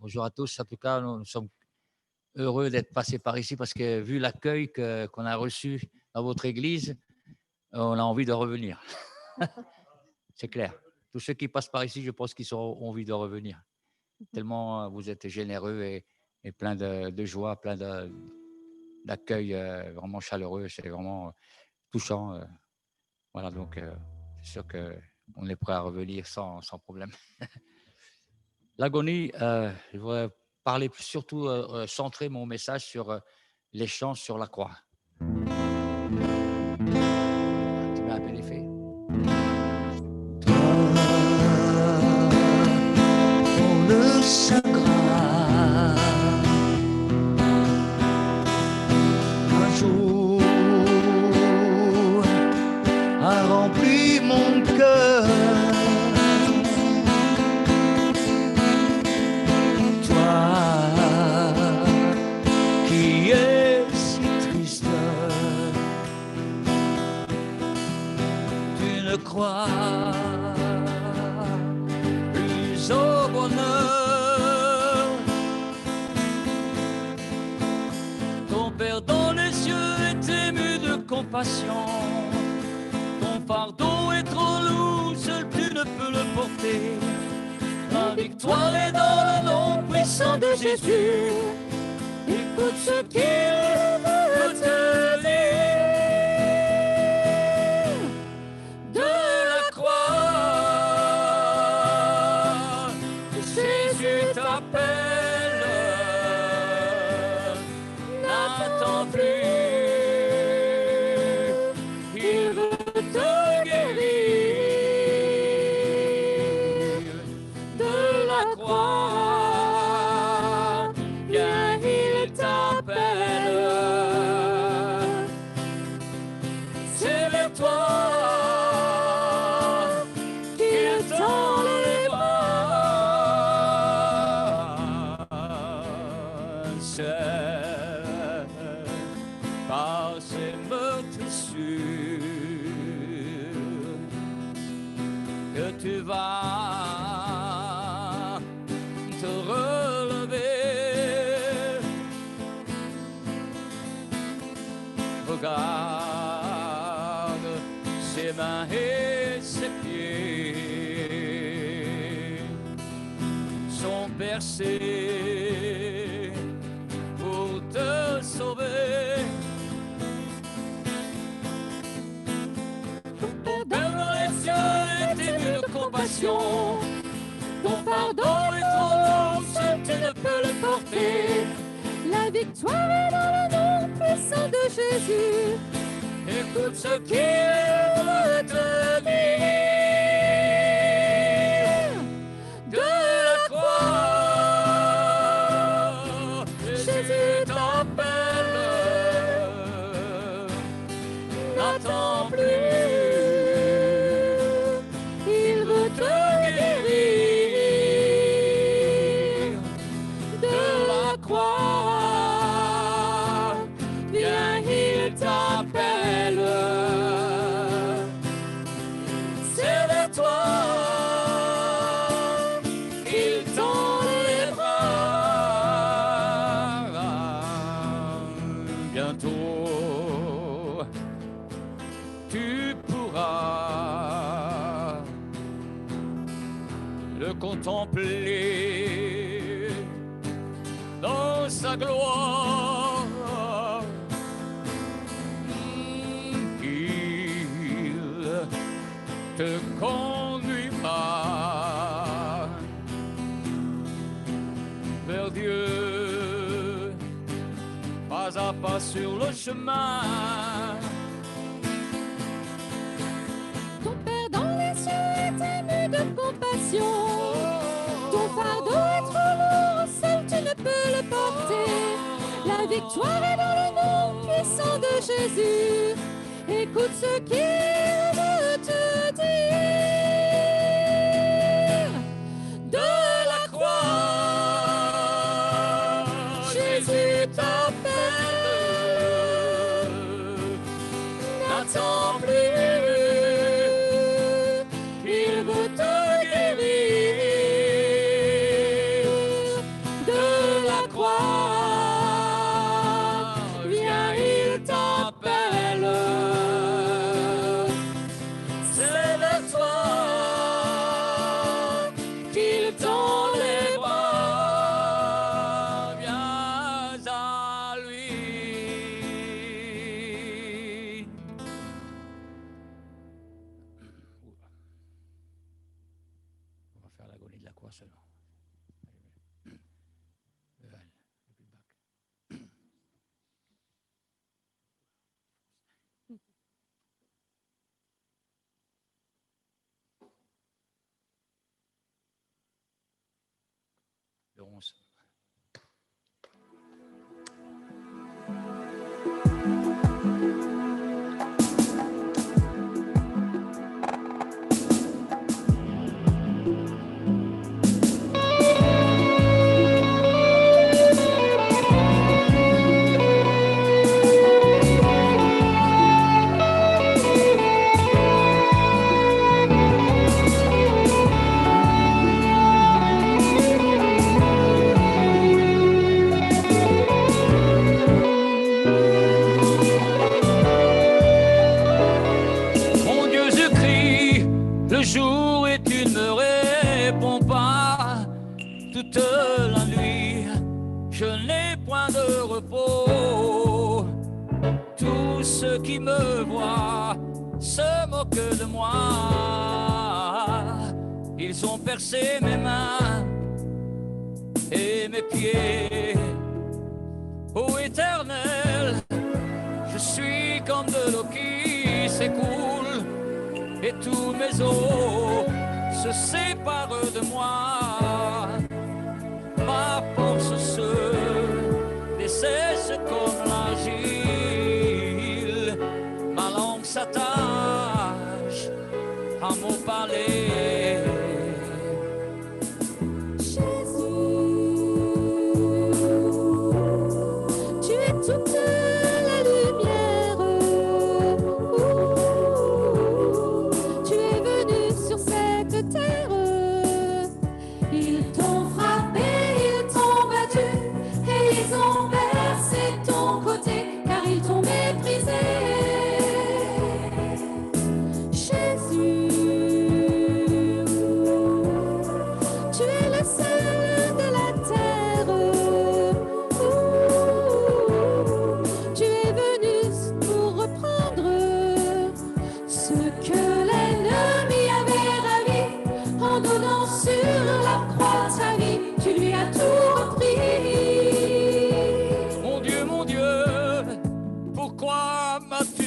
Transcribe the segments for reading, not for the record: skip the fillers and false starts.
Bonjour à tous. En tout cas, nous sommes heureux d'être passés par ici parce que vu l'accueil qu'on a reçu dans votre église, on a envie de revenir. C'est clair. Tous ceux qui passent par ici, je pense qu'ils auront envie de revenir. Tellement vous êtes généreux et plein de joie, plein d'accueil vraiment chaleureux. C'est vraiment touchant. Voilà, donc c'est sûr qu'on est prêt à revenir sans problème. L'agonie, je voudrais parler surtout, centrer mon message sur les chants sur la croix. Tu mets un peu l'effet. Pour le Saint Graal, un jour a rempli mon cœur. Crois plus au bonheur. Ton Père dans les cieux est ému de compassion. Ton fardeau est trop lourd, seul tu ne peux le porter. La victoire est dans le nom puissant de Jésus. Écoute ce qu'il veut te dire. Tu vas te relever. Regarde ses mains et ses pieds sont percés pour te sauver. Ton fardeau est trop lourd, seul tu ne peux le porter. La victoire est dans le nom puissant de Jésus. Écoute ce qu'il veut te dire. De la croix, Jésus t'appelle. N'attends plus. Contempler dans sa gloire. Il te conduira vers Dieu, pas à pas sur le chemin. Ton Père dans les cieux est ému de compassion. Ton fardeau est trop lourd, seul tu ne peux le porter. La victoire est dans le nom puissant de Jésus. Écoute ce qu'il veut te dire. De la croix, Jésus t'appelle. N'attends plus. Il veut te guérir. réponse. Jour et tu ne me réponds pas toute la nuit, je n'ai point de repos. Tous ceux qui me voient se moquent de moi, ils ont percé mes mains et mes pieds. Ô Éternel, je suis comme de l'eau qui s'écoule et tous mes os se séparent de moi. Ma force se dessèche comme l'argile, ma langue s'attache à mon palais.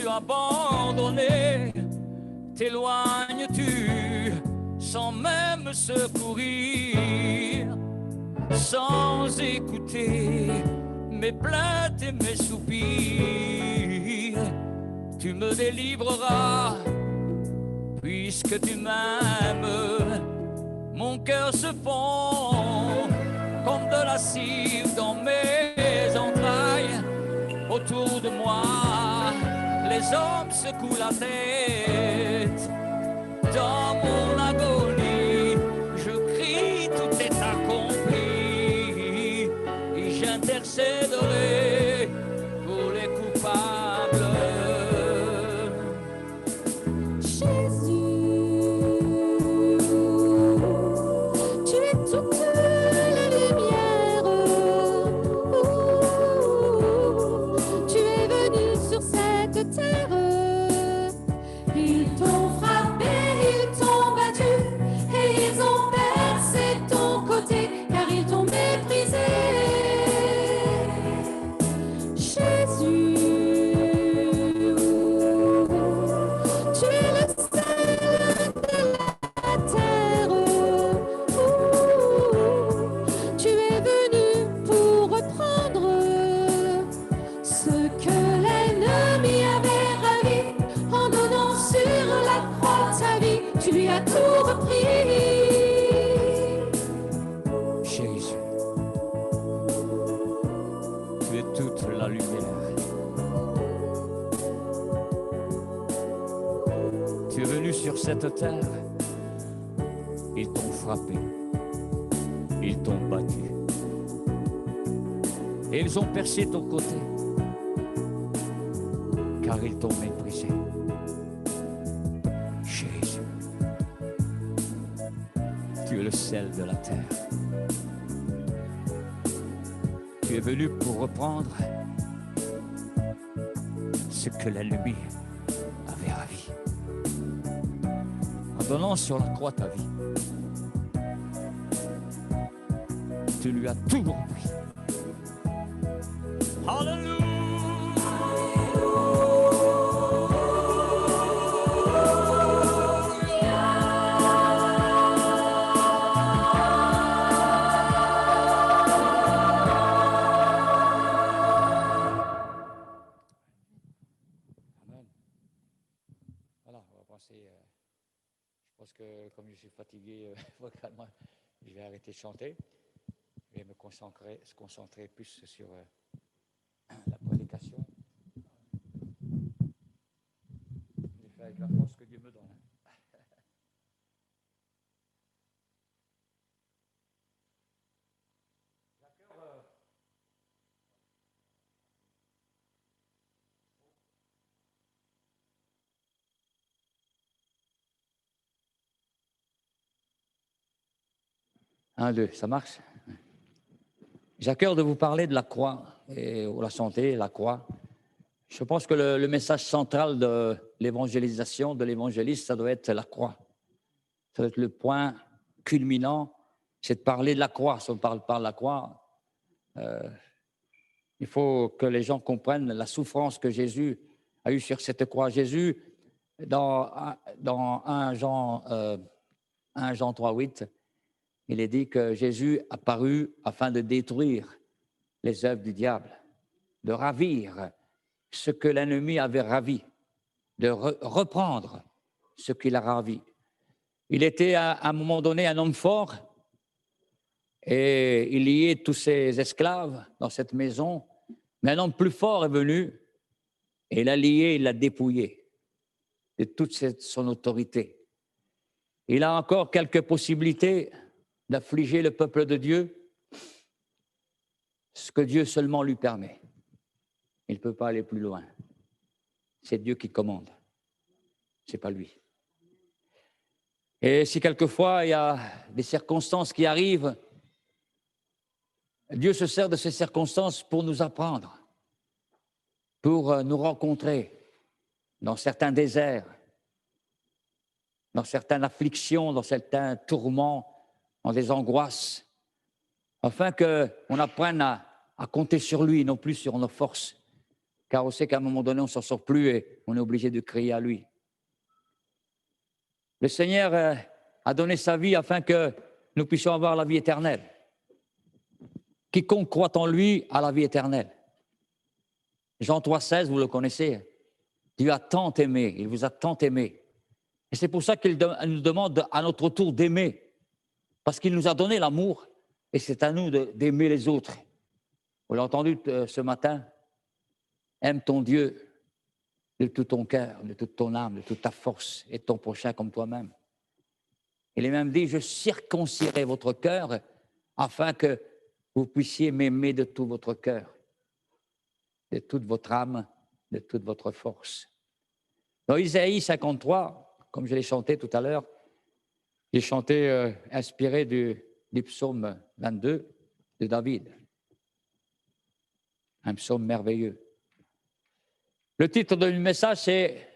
Abandonné, t'éloignes-tu sans même secourir, sans écouter mes plaintes et mes soupirs. Tu me délivreras puisque tu m'aimes. Mon cœur se fond comme de la cire dans mes entrailles. Autour de moi les hommes secouent la tête. Dans mon agonie, je crie, tout est accompli. Et j'intercéderai pour les coupables. Jésus, tu es toute la lumière. Tu es venu sur cette terre. Ils t'ont frappé, ils t'ont battu, et ils ont percé ton côté, car ils t'ont méprisé. Jésus, tu es le sel de la terre. Tu es venu pour reprendre ce que l'ennemi avait ravi en donnant sur la croix ta vie. Tu lui as tout repris. Jésus, tu es toute la lumière. Tu es venu sur cette terre, ils t'ont frappé, ils t'ont battu, et ils ont percé ton côté, car ils t'ont méprisé. Jésus, tu es le sel de la terre. Tu es venu pour reprendre ce que l'ennemi avait ravi, en donnant sur la croix ta vie. Tu lui as tout repris. Alléluia. parce que comme je suis fatigué vocalement, je vais arrêter de chanter. Je vais me concentrer plus sur la prédication. Je fais avec la force que Dieu me donne. Un, deux, ça marche? J'ai à cœur de vous parler de la croix et de la santé, la croix. Je pense que le message central de l'évangélisation, de l'évangéliste, ça doit être la croix. Ça doit être le point culminant, c'est de parler de la croix. Si on parle pas de la croix, il faut que les gens comprennent la souffrance que Jésus a eue sur cette croix. Jésus, dans 1 Jean 3,8, il est dit que Jésus a paru afin de détruire les œuvres du diable, de ravir ce que l'ennemi avait ravi, de reprendre ce qu'il a ravi. Il était à un moment donné un homme fort et il liait tous ses esclaves dans cette maison, mais un homme plus fort est venu et il l'a lié, il l'a dépouillé de toute son autorité. Il a encore quelques possibilités d'affliger le peuple de Dieu, ce que Dieu seulement lui permet. Il ne peut pas aller plus loin. C'est Dieu qui commande, ce n'est pas lui. Et si quelquefois il y a des circonstances qui arrivent, Dieu se sert de ces circonstances pour nous apprendre, pour nous rencontrer dans certains déserts, dans certaines afflictions, dans certains tourments, dans des angoisses, afin qu'on apprenne à compter sur lui, non plus sur nos forces, car on sait qu'à un moment donné, on ne s'en sort plus et on est obligé de crier à lui. Le Seigneur a donné sa vie afin que nous puissions avoir la vie éternelle. Quiconque croit en lui a la vie éternelle. Jean 3,16, vous le connaissez. Dieu a tant aimé, il vous a tant aimé. Et c'est pour ça qu'il nous demande à notre tour d'aimer. Parce qu'il nous a donné l'amour et c'est à nous d'aimer les autres. Vous l'avez entendu ce matin? Aime ton Dieu de tout ton cœur, de toute ton âme, de toute ta force et ton prochain comme toi-même. Il est même dit, je circoncirai votre cœur afin que vous puissiez m'aimer de tout votre cœur, de toute votre âme, de toute votre force. Dans Isaïe 53, comme je l'ai chanté tout à l'heure, j'ai chanté inspiré du psaume 22 de David. Un psaume merveilleux. Le titre du message, c'est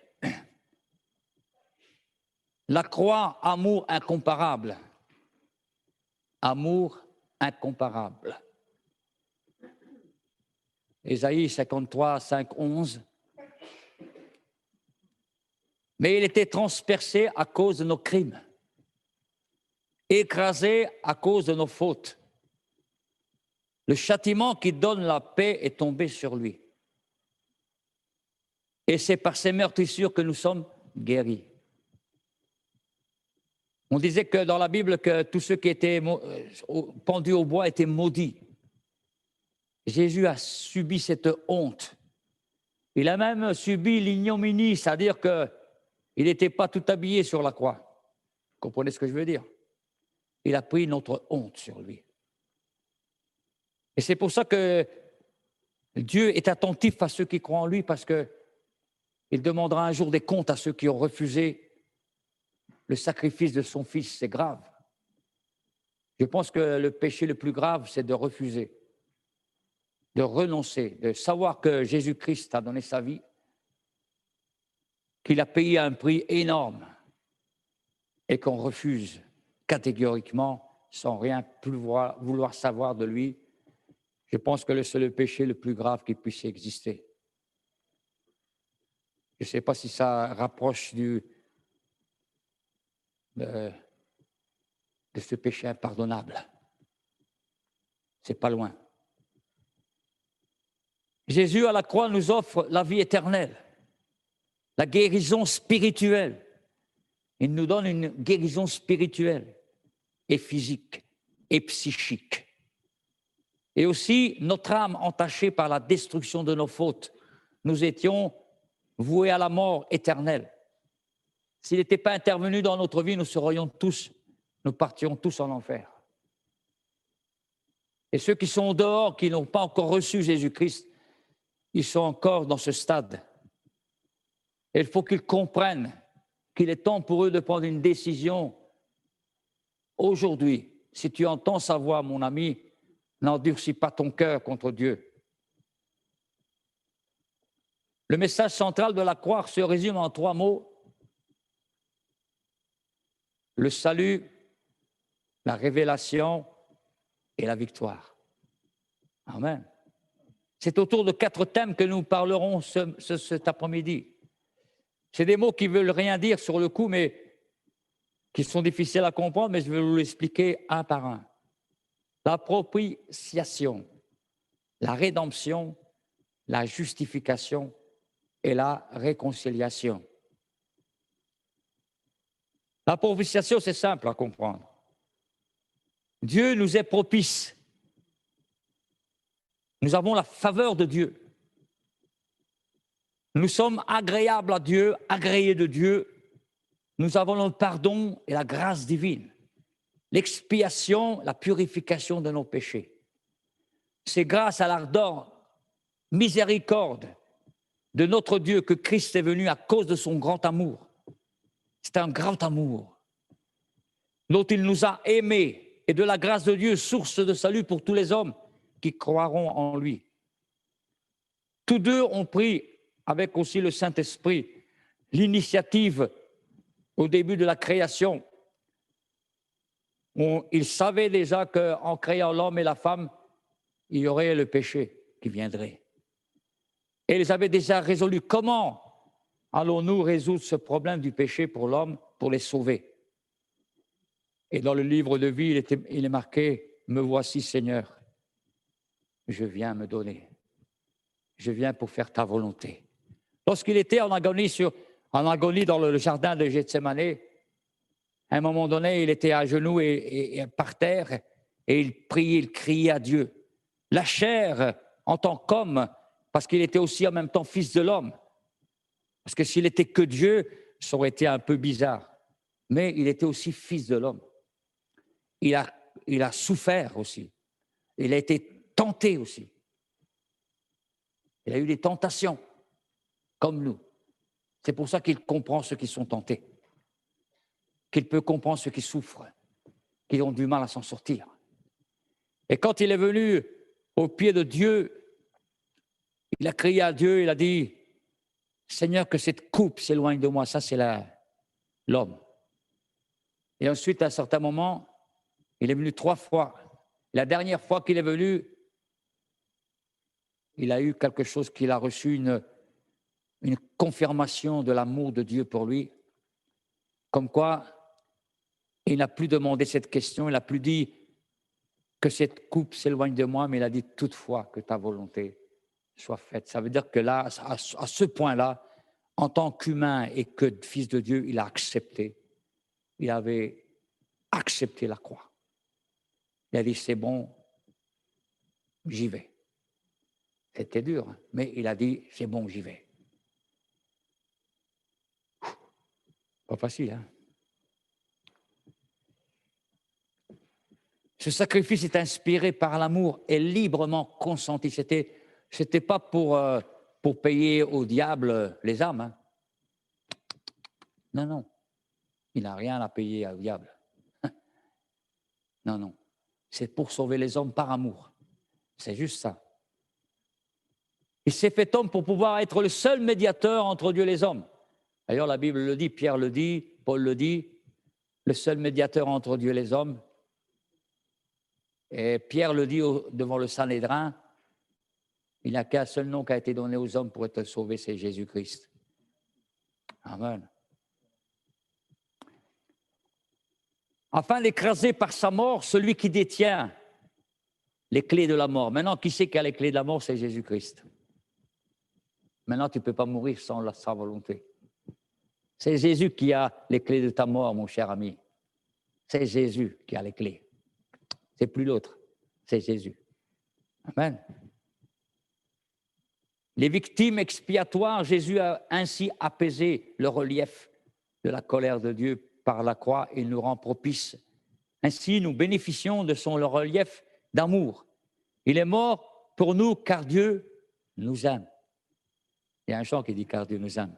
« La croix, amour incomparable ». Amour incomparable. Ésaïe 53, 5, 11. Mais il était transpercé à cause de nos crimes, écrasé à cause de nos fautes. Le châtiment qui donne la paix est tombé sur lui. Et c'est par ces meurtrissures que nous sommes guéris. On disait que dans la Bible que tous ceux qui étaient pendus au bois étaient maudits. Jésus a subi cette honte. Il a même subi l'ignominie, c'est-à-dire qu'il n'était pas tout habillé sur la croix. Vous comprenez ce que je veux dire? Il a pris notre honte sur lui. Et c'est pour ça que Dieu est attentif à ceux qui croient en lui, parce qu'il demandera un jour des comptes à ceux qui ont refusé le sacrifice de son Fils. C'est grave. Je pense que le péché le plus grave, c'est de refuser, de renoncer, de savoir que Jésus-Christ a donné sa vie, qu'il a payé un prix énorme et qu'on refuse catégoriquement, sans rien plus vouloir savoir de lui. Je pense que c'est le péché le plus grave qui puisse exister. Je ne sais pas si ça rapproche de ce péché impardonnable. C'est pas loin. Jésus à la croix nous offre la vie éternelle, la guérison spirituelle. Il nous donne une guérison spirituelle et physique et psychique. Et aussi notre âme entachée par la destruction de nos fautes. Nous étions voués à la mort éternelle. S'il n'était pas intervenu dans notre vie, nous partions tous en enfer. Et ceux qui sont dehors, qui n'ont pas encore reçu Jésus-Christ, ils sont encore dans ce stade. Et il faut qu'ils comprennent qu'il est temps pour eux de prendre une décision aujourd'hui. Si tu entends sa voix, mon ami, n'endurcis pas ton cœur contre Dieu. Le message central de la croix se résume en 3 mots. Le salut, la révélation et la victoire. Amen. C'est autour de 4 thèmes que nous parlerons cet après-midi. C'est des mots qui ne veulent rien dire sur le coup, mais qui sont difficiles à comprendre, mais je vais vous l'expliquer un par un. La propitiation, la rédemption, la justification et la réconciliation. La propitiation, c'est simple à comprendre. Dieu nous est propice. Nous avons la faveur de Dieu. Nous sommes agréables à Dieu, agréés de Dieu. Nous avons le pardon et la grâce divine, l'expiation, la purification de nos péchés. C'est grâce à l'ardente miséricorde de notre Dieu que Christ est venu à cause de son grand amour. C'est un grand amour dont il nous a aimés et de la grâce de Dieu, source de salut pour tous les hommes qui croiront en lui. Tous deux ont pris, avec aussi le Saint-Esprit, l'initiative au début de la création. Ils savaient déjà qu'en créant l'homme et la femme, il y aurait le péché qui viendrait. Et ils avaient déjà résolu comment allons-nous résoudre ce problème du péché pour l'homme, pour les sauver. Et dans le livre de vie, il est marqué « Me voici, Seigneur, je viens me donner. Je viens pour faire ta volonté. » Lorsqu'il était en agonie dans le jardin de Gethsémani, à un moment donné, il était à genoux et par terre, et il priait, il criait à Dieu. La chair, en tant qu'homme, parce qu'il était aussi en même temps fils de l'homme. Parce que s'il était que Dieu, ça aurait été un peu bizarre. Mais il était aussi fils de l'homme. Il a souffert aussi. Il a été tenté aussi. Il a eu des tentations, comme nous. C'est pour ça qu'il comprend ceux qui sont tentés. Qu'il peut comprendre ceux qui souffrent, qui ont du mal à s'en sortir. Et quand il est venu au pied de Dieu, il a crié à Dieu, il a dit « Seigneur, que cette coupe s'éloigne de moi. » Ça, c'est l'homme. Et ensuite, à un certain moment, il est venu 3 fois. La dernière fois qu'il est venu, il a eu quelque chose qu'il a reçu, une confirmation de l'amour de Dieu pour lui. Comme quoi, il n'a plus demandé cette question, il n'a plus dit que cette coupe s'éloigne de moi, mais il a dit toutefois que ta volonté soit faite. Ça veut dire que là, à ce point-là, en tant qu'humain et que fils de Dieu, il a accepté. Il avait accepté la croix. Il a dit c'est bon, j'y vais. C'était dur, hein, mais il a dit c'est bon, j'y vais. Pas facile, hein? Ce sacrifice est inspiré par l'amour et librement consenti. C'était pas pour payer au diable les âmes. Hein. Non, non. Il n'a rien à payer au diable. Non, non. C'est pour sauver les hommes par amour. C'est juste ça. Il s'est fait homme pour pouvoir être le seul médiateur entre Dieu et les hommes. D'ailleurs, la Bible le dit, Pierre le dit, Paul le dit, le seul médiateur entre Dieu et les hommes. Et Pierre le dit devant le Sanhédrin, il n'y a qu'un seul nom qui a été donné aux hommes pour être sauvés, c'est Jésus-Christ. Amen. Afin d'écraser par sa mort celui qui détient les clés de la mort. Maintenant, qui sait qui a les clés de la mort? C'est Jésus-Christ. Maintenant, tu ne peux pas mourir sans sa volonté. C'est Jésus qui a les clés de ta mort, mon cher ami. C'est Jésus qui a les clés. C'est plus l'autre, c'est Jésus. Amen. Les victimes expiatoires, Jésus a ainsi apaisé le relief de la colère de Dieu par la croix et nous rend propices. Ainsi, nous bénéficions de son relief d'amour. Il est mort pour nous car Dieu nous aime. Il y a un chant qui dit « car Dieu nous aime ».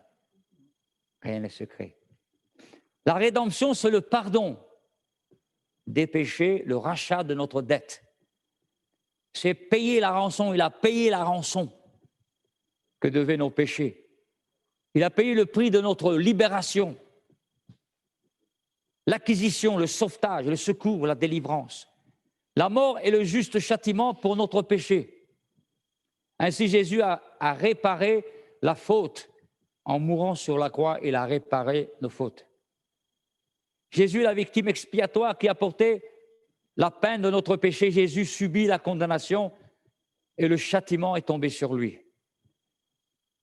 Rien n'est secret. La rédemption, c'est le pardon des péchés, le rachat de notre dette. C'est payer la rançon. Il a payé la rançon que devaient nos péchés. Il a payé le prix de notre libération, l'acquisition, le sauvetage, le secours, la délivrance. La mort est le juste châtiment pour notre péché. Ainsi, Jésus a réparé la faute en mourant sur la croix. Il a réparé nos fautes. Jésus est la victime expiatoire qui a porté la peine de notre péché. Jésus subit la condamnation et le châtiment est tombé sur lui.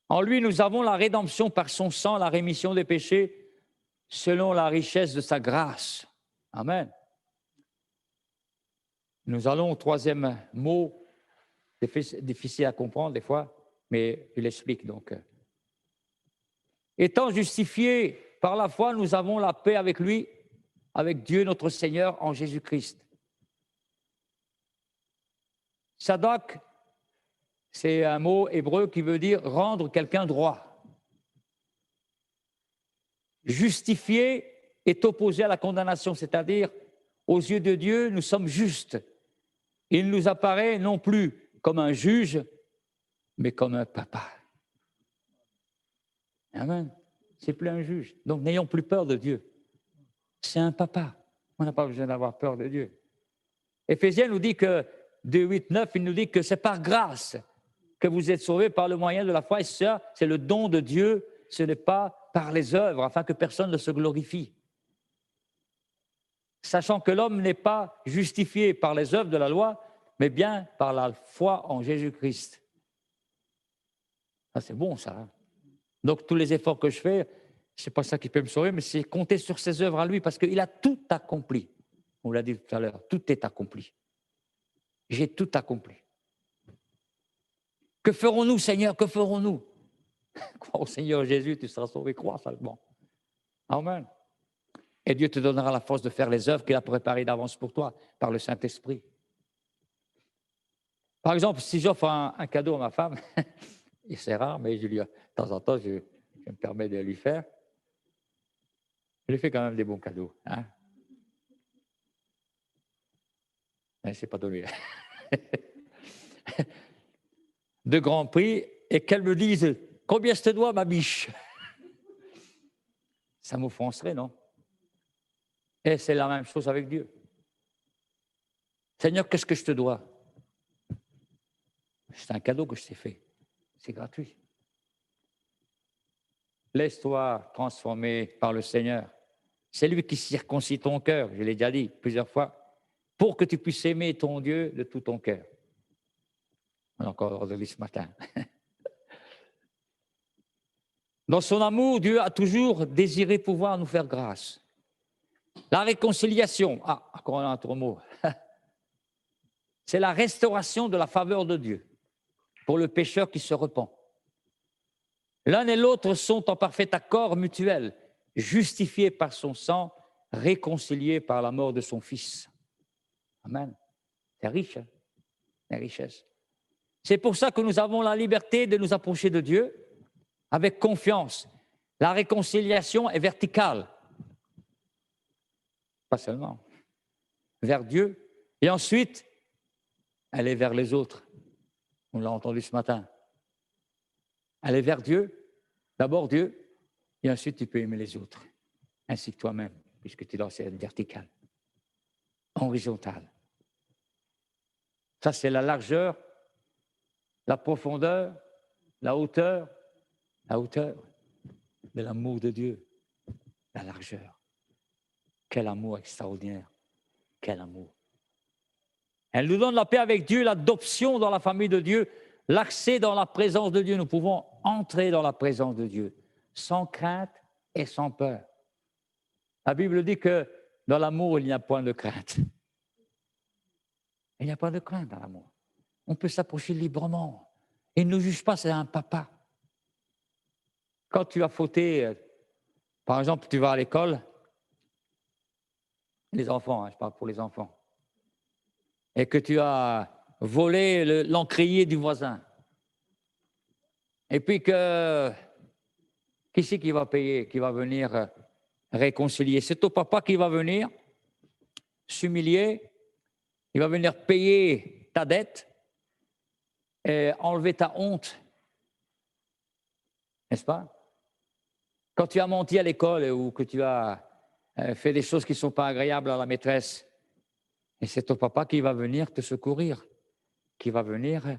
En lui, nous avons la rédemption par son sang, la rémission des péchés, selon la richesse de sa grâce. Amen. Nous allons au troisième mot, difficile à comprendre des fois, mais il explique donc. Étant justifiés par la foi, nous avons la paix avec lui, avec Dieu notre Seigneur en Jésus-Christ. Sadak, c'est un mot hébreu qui veut dire rendre quelqu'un droit. Justifié est opposé à la condamnation, c'est-à-dire aux yeux de Dieu, nous sommes justes. Il nous apparaît non plus comme un juge, mais comme un papa. Amen. C'est plus un juge. Donc n'ayons plus peur de Dieu. C'est un papa. On n'a pas besoin d'avoir peur de Dieu. Éphésiens nous dit que, 2, 8, 9, il nous dit que c'est par grâce que vous êtes sauvés par le moyen de la foi. Et ça, c'est le don de Dieu. Ce n'est pas par les œuvres, afin que personne ne se glorifie. Sachant que l'homme n'est pas justifié par les œuvres de la loi, mais bien par la foi en Jésus-Christ. Ah, c'est bon, ça. Hein? Donc, tous les efforts que je fais, ce n'est pas ça qui peut me sauver, mais c'est compter sur ses œuvres à lui, parce qu'il a tout accompli. On l'a dit tout à l'heure, tout est accompli. J'ai tout accompli. Que ferons-nous, Seigneur? Que ferons-nous? Crois au Seigneur Jésus, tu seras sauvé, crois seulement. Amen. Et Dieu te donnera la force de faire les œuvres qu'il a préparées d'avance pour toi, par le Saint-Esprit. Par exemple, si j'offre un cadeau à ma femme, c'est rare, mais de temps en temps, je me permets de lui faire. Je lui fais quand même des bons cadeaux. Hein? Mais c'est pas donné. De grands prix, et qu'elle me dise « Combien je te dois, ma biche ?» Ça m'offenserait, non? Et c'est la même chose avec Dieu. Seigneur, qu'est-ce que je te dois? C'est un cadeau que je t'ai fait. C'est gratuit. Laisse-toi transformer par le Seigneur. C'est lui qui circoncit ton cœur, je l'ai déjà dit plusieurs fois, pour que tu puisses aimer ton Dieu de tout ton cœur. On a encore dit ce matin. Dans son amour, Dieu a toujours désiré pouvoir nous faire grâce. La réconciliation, encore un autre mot, c'est la restauration de la faveur de Dieu pour le pécheur qui se repent. L'un et l'autre sont en parfait accord mutuel, justifiés par son sang, réconciliés par la mort de son Fils. Amen. C'est riche, hein? La richesse. C'est pour ça que nous avons la liberté de nous approcher de Dieu avec confiance. La réconciliation est verticale. Pas seulement. Vers Dieu. Et ensuite, elle est vers les autres. On l'a entendu ce matin. Elle est vers Dieu, d'abord Dieu, et ensuite tu peux aimer les autres, ainsi que toi-même, puisque tu es dans cette verticale, horizontale. Ça, c'est la largeur, la profondeur, la hauteur de l'amour de Dieu, la largeur. Quel amour extraordinaire, quel amour. Elle nous donne la paix avec Dieu, l'adoption dans la famille de Dieu, l'accès dans la présence de Dieu. Nous pouvons entrer dans la présence de Dieu sans crainte et sans peur. La Bible dit que dans l'amour, il n'y a point de crainte. Il n'y a pas de crainte dans l'amour. On peut s'approcher librement. Il ne nous juge pas, c'est un papa. Quand tu as fauté, par exemple, tu vas à l'école, les enfants, je parle pour les enfants, et que tu as volé l'encrier du voisin, et puis que, qui c'est qui va payer, qui va venir réconcilier? C'est ton papa qui va venir s'humilier, il va venir payer ta dette et enlever ta honte, n'est-ce pas? Quand tu as menti à l'école ou que tu as fait des choses qui ne sont pas agréables à la maîtresse, et c'est ton papa qui va venir te secourir, qui va venir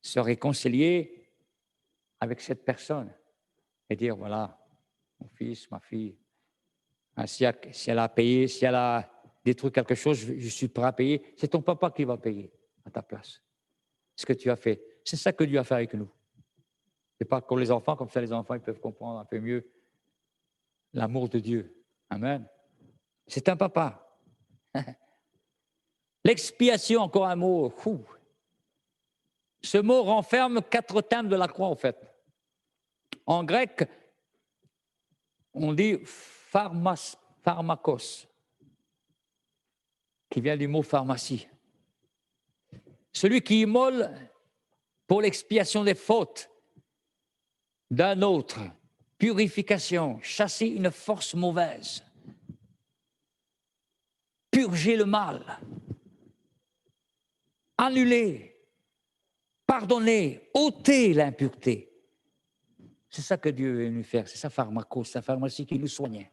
se réconcilier avec cette personne et dire, voilà, mon fils, ma fille, si elle a payé, si elle a détruit quelque chose, je suis prêt à payer. C'est ton papa qui va payer à ta place ce que tu as fait. C'est ça que Dieu a fait avec nous. Ce n'est pas pour les enfants, comme ça les enfants ils peuvent comprendre un peu mieux l'amour de Dieu. Amen. C'est un papa. L'expiation, encore un mot. Fou. Ce mot renferme 4 termes de la croix, en fait. En grec, on dit pharmakos, qui vient du mot pharmacie. Celui qui immole pour l'expiation des fautes d'un autre, purification, chasser une force mauvaise, purger le mal, annuler, pardonner, ôter l'impureté. C'est ça que Dieu veut nous faire, c'est sa pharmacos, sa pharmacie qui nous soigne.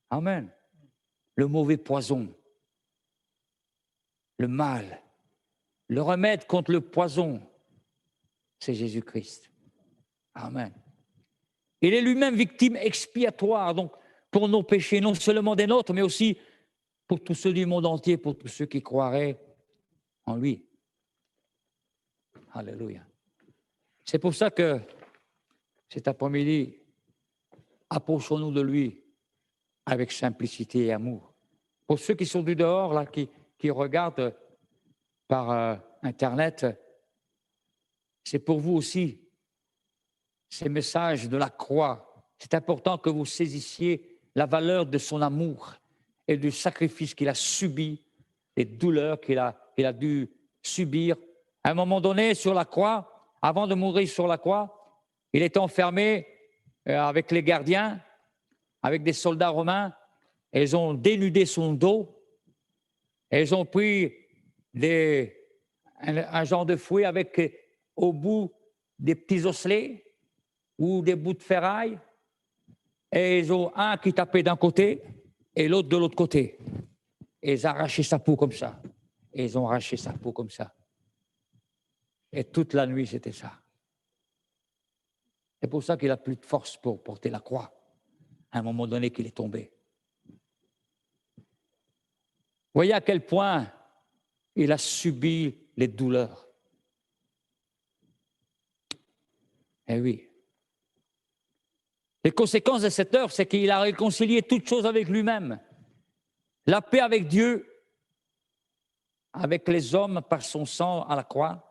Amen. Le mauvais poison, le mal, le remède contre le poison, c'est Jésus-Christ. Amen. Il est lui-même victime expiatoire, donc pour nos péchés, non seulement des nôtres, mais aussi pour tous ceux du monde entier, pour tous ceux qui croiraient en lui. Alléluia. C'est pour ça que cet après-midi, approchons-nous de lui avec simplicité et amour. Pour ceux qui sont du dehors, là, qui regardent par Internet, c'est pour vous aussi ces messages de la croix. C'est important que vous saisissiez la valeur de son amour et du sacrifice qu'il a subi, les douleurs qu'il a dû subir. À un moment donné, sur la croix, avant de mourir sur la croix, il était enfermé avec les gardiens, avec des soldats romains, et ils ont dénudé son dos, et ils ont pris un genre de fouet avec au bout des petits osselets ou des bouts de ferraille, et ils ont un qui tapait d'un côté et l'autre de l'autre côté. Et ils ont arraché sa peau comme ça. Et ils ont arraché sa peau comme ça. Et toute la nuit, c'était ça. C'est pour ça qu'il n'a plus de force pour porter la croix, à un moment donné qu'il est tombé. Voyez à quel point il a subi les douleurs. Eh oui. Les conséquences de cette œuvre, c'est qu'il a réconcilié toutes choses avec lui-même. La paix avec Dieu, avec les hommes par son sang à la croix.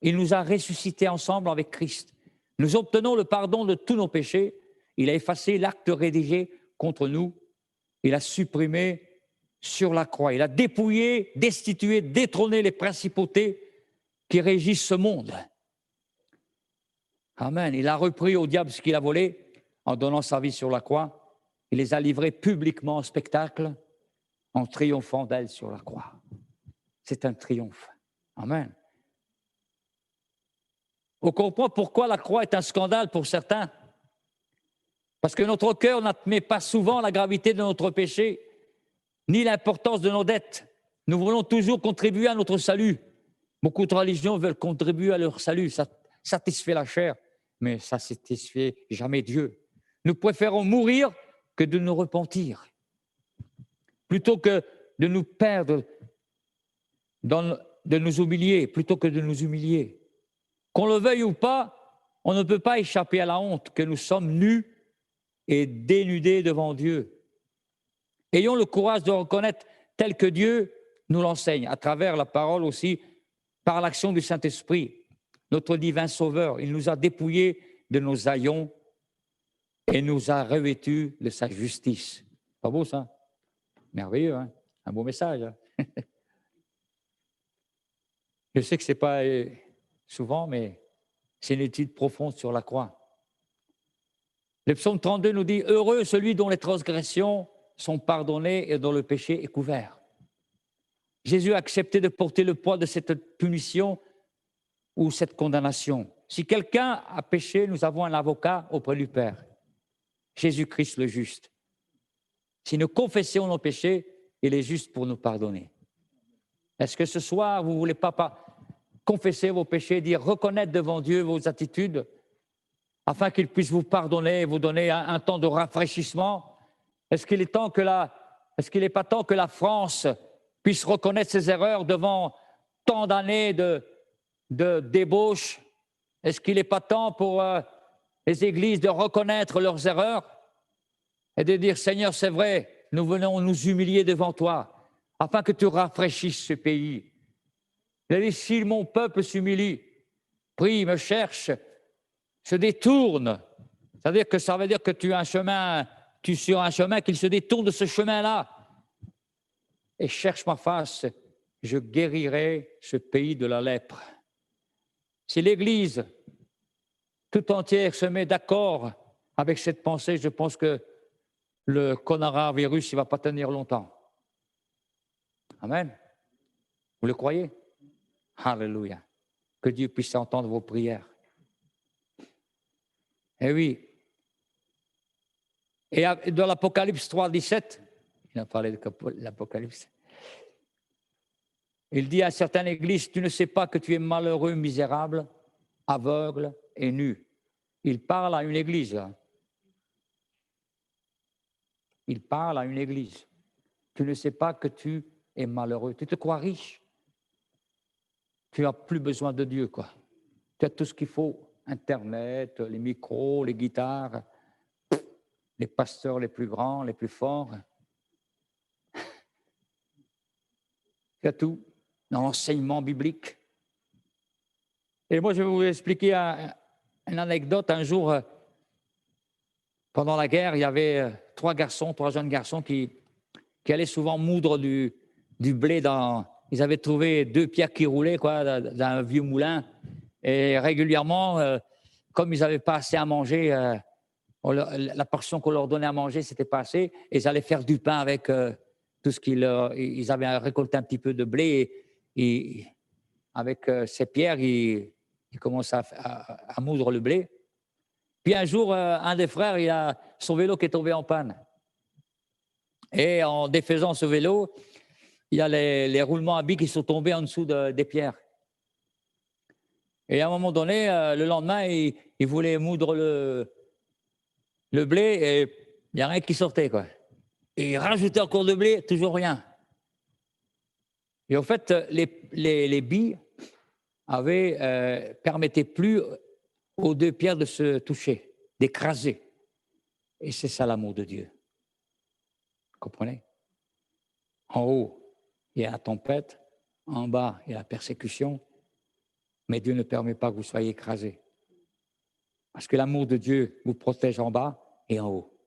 Il nous a ressuscités ensemble avec Christ. Nous obtenons le pardon de tous nos péchés. Il a effacé l'acte rédigé contre nous. Il a supprimé sur la croix. Il a dépouillé, destitué, détrôné les principautés qui régissent ce monde. Amen. Il a repris au diable ce qu'il a volé en donnant sa vie sur la croix. Il les a livrés publiquement en spectacle en triomphant d'elle sur la croix. C'est un triomphe. Amen. On comprend pourquoi la croix est un scandale pour certains. Parce que notre cœur n'admet pas souvent la gravité de notre péché, ni l'importance de nos dettes. Nous voulons toujours contribuer à notre salut. Beaucoup de religions veulent contribuer à leur salut. Ça satisfait la chair, mais ça ne satisfait jamais Dieu. Nous préférons mourir que de nous repentir. Plutôt que de nous perdre, de nous humilier, plutôt que de nous humilier. Qu'on le veuille ou pas, on ne peut pas échapper à la honte que nous sommes nus et dénudés devant Dieu. Ayons le courage de reconnaître tel que Dieu nous l'enseigne, à travers la parole aussi, par l'action du Saint-Esprit, notre divin Sauveur. Il nous a dépouillés de nos haillons et nous a revêtus de sa justice. Pas beau ça? Merveilleux, hein? Un beau message. Hein? Je sais que ce n'est pas souvent, mais c'est une étude profonde sur la croix. Le psaume 32 nous dit « Heureux celui dont les transgressions sont pardonnées et dont le péché est couvert ». Jésus a accepté de porter le poids de cette punition ou cette condamnation. Si quelqu'un a péché, nous avons un avocat auprès du Père, Jésus-Christ le juste. Si nous confessons nos péchés, il est juste pour nous pardonner. Est-ce que ce soir, vous ne voulez pas confesser vos péchés, dire reconnaître devant Dieu vos attitudes, afin qu'il puisse vous pardonner et vous donner un temps de rafraîchissement? Est-ce qu'il n'est pas temps que la France puisse reconnaître ses erreurs devant tant d'années de débauche? Est-ce qu'il n'est pas temps pour les églises de reconnaître leurs erreurs et de dire « Seigneur, c'est vrai, nous venons nous humilier devant toi, afin que tu rafraîchisses ce pays. » Il a dit « Si mon peuple s'humilie, prie, me cherche, se détourne. » Ça veut dire que tu as un chemin, tu es sur un chemin, qu'il se détourne de ce chemin-là et cherche ma face, je guérirai ce pays de la lèpre. Si l'Église tout entière se met d'accord avec cette pensée, je pense que le coronavirus, il ne va pas tenir longtemps. Amen. Vous le croyez? Alléluia. Que Dieu puisse entendre vos prières. Eh oui. Et dans l'Apocalypse 3, 17, il a parlé de l'Apocalypse, il dit à certaines églises, tu ne sais pas que tu es malheureux, misérable, aveugle et nu. Il parle à une église. Là. Il parle à une église. Tu ne sais pas que tu es malheureux. Tu te crois riche. Tu n'as plus besoin de Dieu, quoi. Tu as tout ce qu'il faut. Internet, les micros, les guitares, les pasteurs les plus grands, les plus forts. Tu as tout dans l'enseignement biblique. Et moi, je vais vous expliquer une anecdote. Un jour, pendant la guerre, il y avait trois jeunes garçons qui allaient souvent moudre du blé dans... Ils avaient trouvé 2 pierres qui roulaient quoi, dans un vieux moulin. Et régulièrement, comme ils n'avaient pas assez à manger, la portion qu'on leur donnait à manger, c'était pas assez. Et ils allaient faire du pain avec tout ce ils avaient récolté un petit peu de blé. Et avec ces pierres, ils commençaient à moudre le blé. Puis un jour, un des frères, il a son vélo qui est tombé en panne. Et en défaisant ce vélo, il y a les roulements à billes qui sont tombés en dessous des pierres. Et à un moment donné, le lendemain, il voulait moudre le blé et il n'y a rien qui sortait, quoi. Et il rajoutait encore de blé, toujours rien. Et en fait, les billes permettaient plus aux 2 pierres de se toucher, d'écraser. Et c'est ça l'amour de Dieu. Vous comprenez? En haut, il y a la tempête, en bas, il y a la persécution, mais Dieu ne permet pas que vous soyez écrasés. Parce que l'amour de Dieu vous protège en bas et en haut.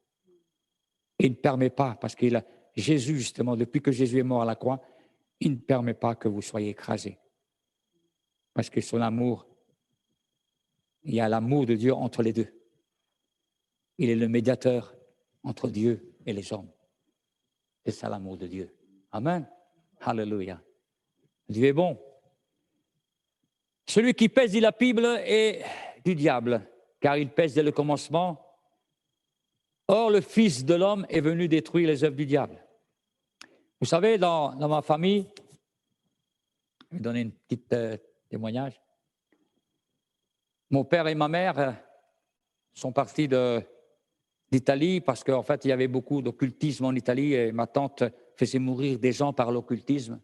Il ne permet pas, parce que Jésus, justement, depuis que Jésus est mort à la croix, il ne permet pas que vous soyez écrasés. Parce que son amour, il y a l'amour de Dieu entre les deux. Il est le médiateur entre Dieu et les hommes. C'est ça l'amour de Dieu. Amen. Alléluia. Dieu est bon. Celui qui pèse, dit la Bible, est du diable, car il pèse dès le commencement. Or, le Fils de l'homme est venu détruire les œuvres du diable. Vous savez, dans ma famille, je vais donner une petite témoignage. Mon père et ma mère sont partis d'Italie parce qu'en fait, il y avait beaucoup d'occultisme en Italie et ma tante faisait mourir des gens par l'occultisme.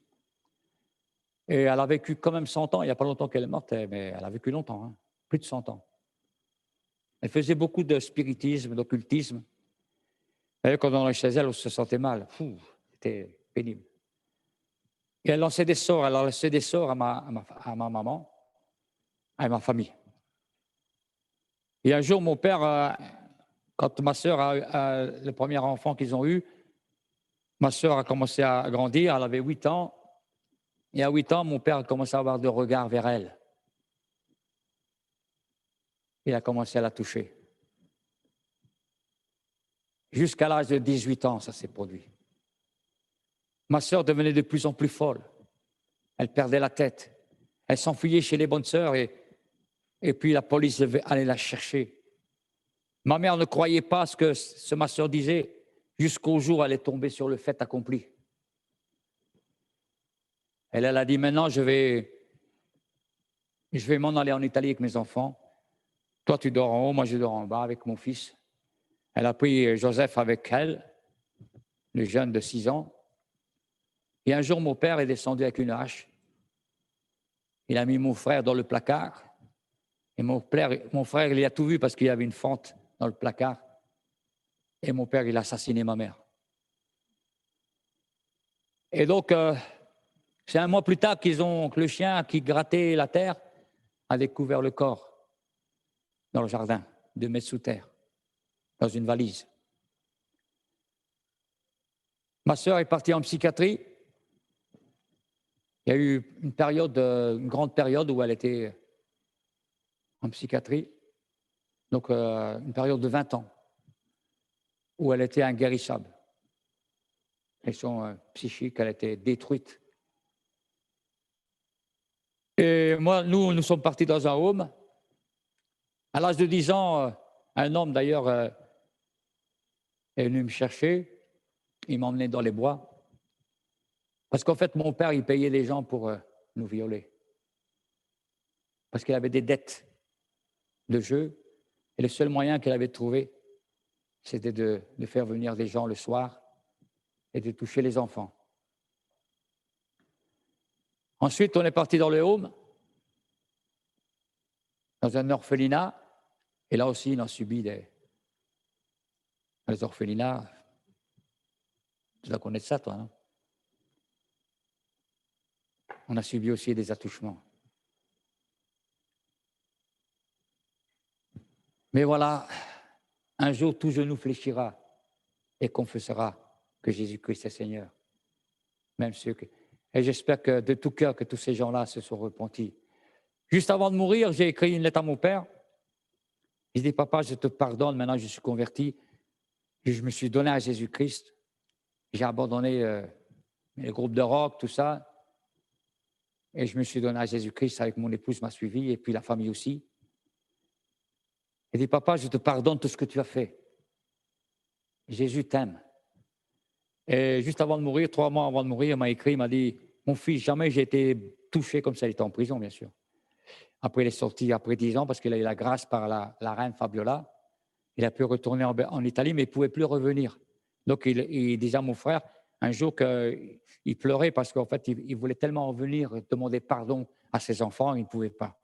Et elle a vécu quand même 100 ans. Il n'y a pas longtemps qu'elle est morte, mais elle a vécu longtemps, hein, plus de 100 ans. Elle faisait beaucoup de spiritisme, d'occultisme. Et quand on est chez elle, on se sentait mal. C'était pénible. Et elle lançait des sorts. Elle a lancé des sorts à ma maman, à ma famille. Et un jour, mon père, quand ma sœur a le premier enfant qu'ils ont eu, ma sœur a commencé à grandir, elle avait 8 ans. Et à 8 ans, mon père a commencé à avoir de regard vers elle. Il a commencé à la toucher. Jusqu'à l'âge de 18 ans, ça s'est produit. Ma sœur devenait de plus en plus folle. Elle perdait la tête. Elle s'enfuyait chez les bonnes sœurs et puis la police allait la chercher. Ma mère ne croyait pas ce que ma sœur disait jusqu'au jour où elle est tombée sur le fait accompli. Elle a dit, maintenant, je vais m'en aller en Italie avec mes enfants. Toi, tu dors en haut, moi, je dors en bas avec mon fils. Elle a pris Joseph avec elle, le jeune de 6 ans. Et un jour, mon père est descendu avec une hache. Il a mis mon frère dans le placard. Et mon frère, il a tout vu parce qu'il y avait une fente dans le placard. Et mon père, il a assassiné ma mère. Et donc, c'est un mois plus tard que le chien qui grattait la terre a découvert le corps dans le jardin, 2 mètres sous terre, dans une valise. Ma sœur est partie en psychiatrie. Il y a eu une grande période où elle était en psychiatrie, donc une période de 20 ans, où elle était inguérissable. Question psychique, elle était détruite. Et moi, nous sommes partis dans un home. À l'âge de 10 ans, un homme d'ailleurs est venu me chercher. Il m'a emmené dans les bois. Parce qu'en fait, mon père, il payait les gens pour nous violer. Parce qu'il avait des dettes de jeu. Et le seul moyen qu'il avait trouvé, c'était de faire venir des gens le soir et de toucher les enfants. Ensuite, on est parti dans le home, dans un orphelinat. Et là aussi, il a subi les orphelinats. Tu dois connaître ça, toi, non? On a subi aussi des attouchements. Mais voilà, un jour, tout genou fléchira et confessera que Jésus-Christ est Seigneur. Même ceux que... Et j'espère que de tout cœur que tous ces gens-là se sont repentis. Juste avant de mourir, j'ai écrit une lettre à mon père. Il dit, papa, je te pardonne, maintenant je suis converti. Et je me suis donné à Jésus-Christ. J'ai abandonné les groupes de rock, tout ça. Et je me suis donné à Jésus-Christ avec mon épouse, m'a suivi, et puis la famille aussi. Il dit, papa, je te pardonne tout ce que tu as fait. Jésus t'aime. Et juste avant de mourir, 3 mois avant de mourir, il m'a écrit, il m'a dit, mon fils, jamais j'ai été touché comme ça. Il était en prison, bien sûr. Après, il est sorti après 10 ans parce qu'il a eu la grâce par la reine Fabiola. Il a pu retourner en Italie, mais il ne pouvait plus revenir. Donc, il disait à mon frère, un jour, qu'il pleurait parce qu'en fait, il voulait tellement revenir, demander pardon à ses enfants, il ne pouvait pas.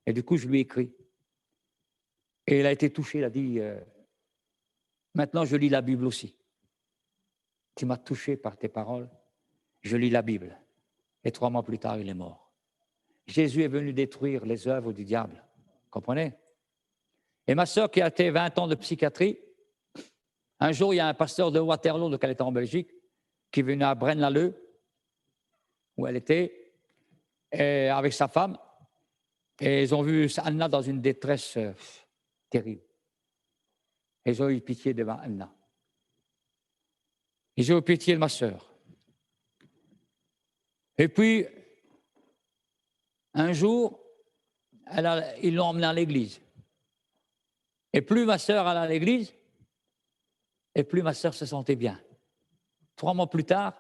Et du coup, je lui ai écrit. Et il a été touché, il a dit, maintenant, je lis la Bible aussi. Tu m'as touché par tes paroles, je lis la Bible. Et 3 mois plus tard, il est mort. Jésus est venu détruire les œuvres du diable. Comprenez? Et ma sœur, qui a été 20 ans de psychiatrie, un jour, il y a un pasteur de Waterloo, donc elle était en Belgique, qui est venu à Braine-l'Alleud, où elle était, et avec sa femme, et ils ont vu Anna dans une détresse terrible. Et ils ont eu pitié devant Anna. Ils ont eu pitié de ma sœur. Et puis, un jour, ils l'ont emmenée à l'église. Et plus ma sœur allait à l'église, et plus ma sœur se sentait bien. 3 mois plus tard,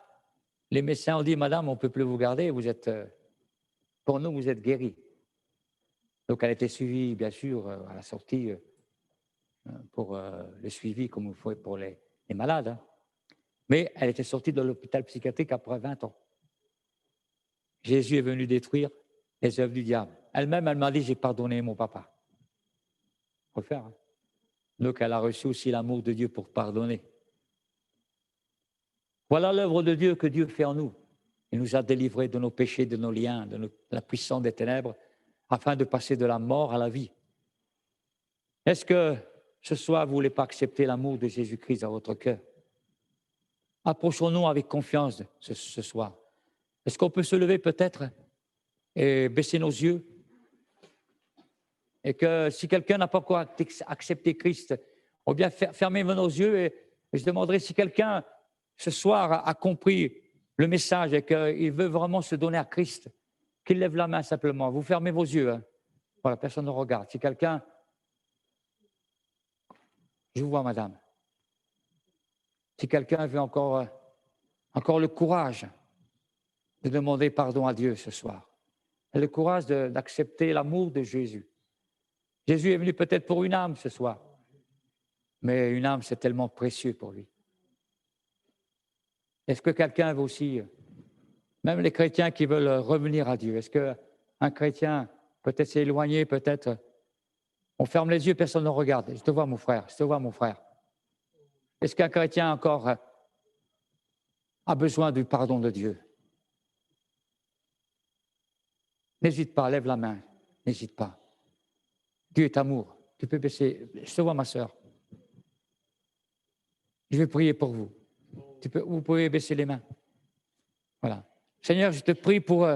les médecins ont dit, madame, on ne peut plus vous garder, pour nous, vous êtes guérie. Donc, elle a été suivie, bien sûr, à la sortie, pour le suivi, comme il faut pour les malades. Hein. Mais elle était sortie de l'hôpital psychiatrique après 20 ans. Jésus est venu détruire les œuvres du diable. Elle-même, elle m'a dit, j'ai pardonné mon papa. Il faut le faire. Hein. Donc, elle a reçu aussi l'amour de Dieu pour pardonner. Voilà l'œuvre de Dieu que Dieu fait en nous. Il nous a délivrés de nos péchés, de nos liens, de la puissance des ténèbres, afin de passer de la mort à la vie. Est-ce que ce soir, vous ne voulez pas accepter l'amour de Jésus-Christ dans votre cœur? Approchons-nous avec confiance ce soir. Est-ce qu'on peut se lever peut-être et baisser nos yeux? Et que si quelqu'un n'a pas encore accepté Christ, ou bien fermez nos yeux et je demanderai si quelqu'un ce soir a compris le message et qu'il veut vraiment se donner à Christ, qu'il lève la main simplement. Vous fermez vos yeux. Hein. Voilà, personne ne regarde. Si quelqu'un... Je vous vois, madame. Si quelqu'un veut encore le courage de demander pardon à Dieu ce soir, et le courage d'accepter l'amour de Jésus. Jésus est venu peut-être pour une âme ce soir, mais une âme, c'est tellement précieux pour lui. Est-ce que quelqu'un veut aussi, même les chrétiens qui veulent revenir à Dieu, est-ce qu'un chrétien peut-être s'est éloigné, peut-être, on ferme les yeux, personne ne regarde. Je te vois, mon frère, je te vois, mon frère. Est-ce qu'un chrétien encore a besoin du pardon de Dieu? N'hésite pas, lève la main, n'hésite pas. Dieu est amour. Tu peux baisser. Je te vois, ma sœur. Je vais prier pour vous. Vous pouvez baisser les mains. Voilà. Seigneur, je te prie pour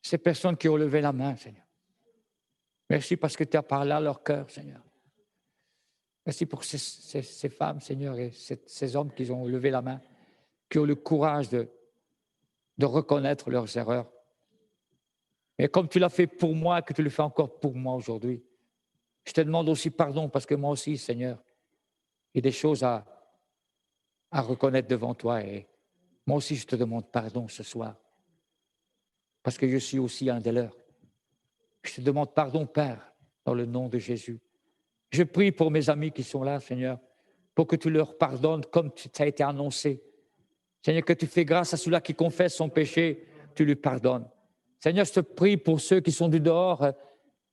ces personnes qui ont levé la main, Seigneur. Merci parce que tu as parlé à leur cœur, Seigneur. Merci pour ces femmes, Seigneur, et ces hommes qui ont levé la main, qui ont le courage de reconnaître leurs erreurs. Et comme tu l'as fait pour moi, que tu le fais encore pour moi aujourd'hui, je te demande aussi pardon parce que moi aussi, Seigneur, il y a des choses à reconnaître devant toi. Et moi aussi, je te demande pardon ce soir parce que je suis aussi un des leurs. Je te demande pardon, Père, dans le nom de Jésus. Je prie pour mes amis qui sont là, Seigneur, pour que tu leur pardonnes comme ça a été annoncé. Seigneur, que tu fais grâce à celui-là qui confesse son péché, tu lui pardonnes. Seigneur, je te prie pour ceux qui sont du dehors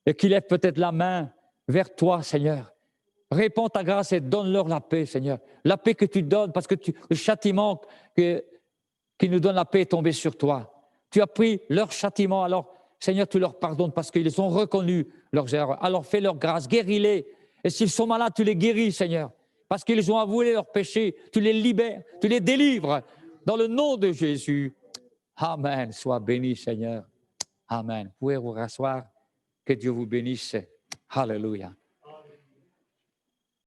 et qui lèvent peut-être la main vers toi, Seigneur. Réponds ta grâce et donne-leur la paix, Seigneur. La paix que tu donnes, parce que le châtiment qui nous donne la paix est tombé sur toi. Tu as pris leur châtiment, alors, Seigneur, tu leur pardonnes parce qu'ils ont reconnu leurs erreurs. Alors fais leur grâce, guéris-les. Et s'ils sont malades, tu les guéris, Seigneur. Parce qu'ils ont avoué leurs péchés, tu les libères, tu les délivres. Dans le nom de Jésus. Amen. Sois béni, Seigneur. Amen. Vous pouvez vous rasseoir. Que Dieu vous bénisse. Alléluia.